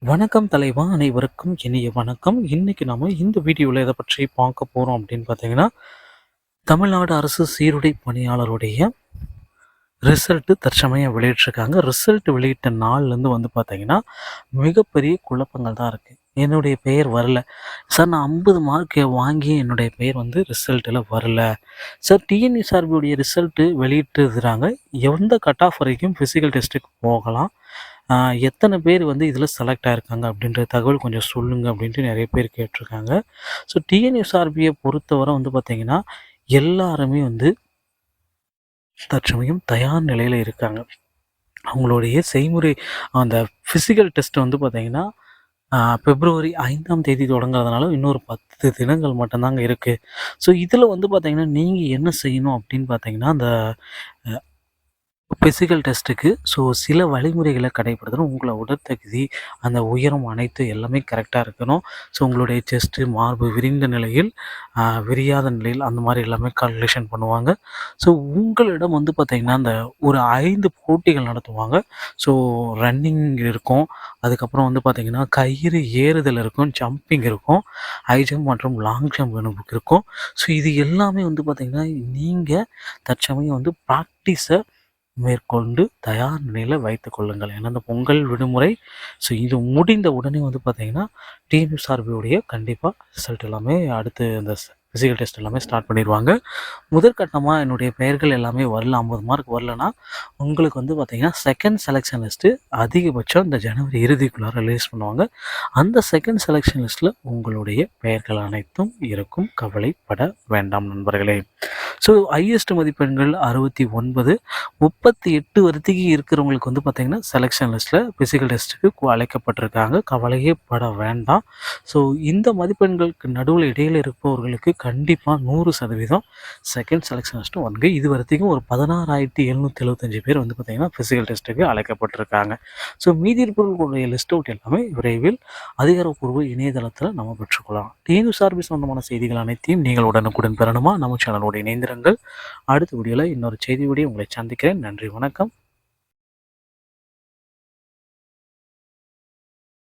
வணக்கம் தலைவா! அனைவருக்கும் இனிய வணக்கம். இன்னைக்கு நாம இந்த வீடியோல எத பற்றி பார்க்க போறோம் அப்படின்னு பார்த்தீங்கன்னா, தமிழ்நாடு அரசு சீருடை பணியாளருடைய ரிசல்ட் தற்சமயம் வெளியிட்டிருக்காங்க. ரிசல்ட் வெளியிட்ட நாள்லேருந்து வந்து பார்த்தீங்கன்னா, மிகப்பெரிய குழப்பங்கள் தான் இருக்கு. என்னுடைய பெயர் வரல. சார் நான் 50 மார்க் வாங்கி என்னுடைய பெயர் வந்து ரிசல்ட்ல வரல. சார் டிஎன்யூஎஸ்ஆர்பியுடைய ரிசல்ட் வெளியிட்டிருக்கிறாங்க. எந்த கட் ஆஃப் வரைக்கும் ஃபிசிக்கல் டெஸ்ட்டுக்கு போகலாம். எத்தனை பேர் வந்து இதில செலக்ட் ஆயிருக்காங்க அப்படின்ற தகவல் கொஞ்சம் சொல்லுங்க அப்படின்ட்டு நெறைய பேர் கேட்டிருக்காங்க. ஸோ டிஎன்யூஎஸ்ஆர்பிய பொறுத்தவரை வந்து பார்த்தீங்கன்னா, எல்லாருமே வந்து தற்சமயம் தயார் நிலையில இருக்காங்க. அவங்களுடைய செய்முறை அந்த ஃபிசிக்கல் டெஸ்ட் வந்து பார்த்தீங்கன்னா, பிப்ரவரி 5ஆம் தேதி தொடங்குறதுனால இன்னொரு 10 தினங்கள் மட்டும் தாங்க இருக்கு. ஸோ இதில வந்து பார்த்தீங்கன்னா, நீங்க என்ன செய்யணும் அப்படின்னு பார்த்தீங்கன்னா, அந்த ஃபிசிக்கல் டெஸ்ட்டுக்கு சில வழிமுறைகளை கடைப்பிடிக்கணும். உங்கள உடற்தகுதி, அந்த உயரம் அனைத்தும் எல்லாமே கரெக்ட்டா இருக்கணும். உங்களுடைய செஸ்ட்டு, மார்பு விரிந்த நிலையில், விரியாத நிலையில் அந்த மாரி எல்லாமே கால்குலேஷன் பண்ணுவாங்க. உங்களிடம் வந்து பார்த்தீங்கன்னா, அந்த ஒரு 5 போட்டிகள் நடத்துவாங்க. ஸோ ரன்னிங் இருக்கும். அதுக்கப்புறம் வந்து பார்த்தீங்கன்னா, கயிறு ஏறுதல் இருக்கும், ஜம்பிங் இருக்கும், ஹை ஜம்ப் மற்றும் லாங் ஜம்ப் இருக்கும். இது எல்லாமே வந்து பார்த்தீங்கன்னா, நீங்க தற்சமயம் வந்து ப்ராக்டிஸ மேற்கொண்டு தயார் நிலையில வைத்துக் கொள்ளுங்கள். ஏன்னா, இந்த பொங்கல் விடுமுறை இது முடிந்த உடனே வந்து பார்த்தீங்கன்னா, டிஎன்யூஎஸ்ஆர்பியுடைய கண்டிப்பா ரிசல்ட் எல்லாமே அடுத்து இந்த ஃபிசிக்கல் டெஸ்ட் எல்லாமே ஸ்டார்ட் பண்ணிருவாங்க. முதற்கட்டமா என்னுடைய பெயர்கள் எல்லாமே வரல. 50 மார்க் வரலன்னா, உங்களுக்கு வந்து பார்த்தீங்கன்னா, செகண்ட் செலக்ஷன் லிஸ்ட்டு அதிகபட்சம் இந்த ஜனவரி இறுதிக்குள்ளார ரிலீஸ் பண்ணுவாங்க. அந்த செகண்ட் செலக்ஷன் லிஸ்ட்ல உங்களுடைய பெயர்கள் அனைத்தும் இருக்கும். கவலைப்பட வேண்டாம் நண்பர்களே. ஹையஸ்ட் மதிப்பெண்கள் 69, 38 வரைக்கும் இருக்கிறவங்களுக்கு வந்து பார்த்தீங்கன்னா, செலக்ஷன் லிஸ்ட்ல பிசிக்கல் டெஸ்ட்டுக்கு அழைக்கப்பட்டிருக்காங்க. கவலையே பட வேண்டாம். இந்த மதிப்பெண்களுக்கு நடுவுல இடையில இருப்பவர்களுக்கு கண்டிப்பா 100% செகண்ட் செலக்ஷன் லிஸ்ட் வருங்க. இதுவரைக்கும் ஒரு 16,775 பேர் வந்து பார்த்தீங்கன்னா, பிசிக்கல் டெஸ்ட்டுக்கு அழைக்கப்பட்டிருக்காங்க. மீதி இருப்பவர்களுடைய லிஸ்ட் அவுட் எல்லாமே விரைவில் அதிகாரப்பூர்வ இணையதளத்துல நம்ம பெற்றுக்கொள்ளலாம். டிஎன்யூஎஸ்ஆர்பி சொந்தமான செய்திகள் அனைத்தையும் நீங்கள் உடனுக்குடன் பெறணுமா? நம்ம சேனலோட இணைந்திருங்கள். அடுத்த வீடியோல இன்னொரு செய்தியோட உங்களை சந்திக்கிறேன். நன்றி, வணக்கம்.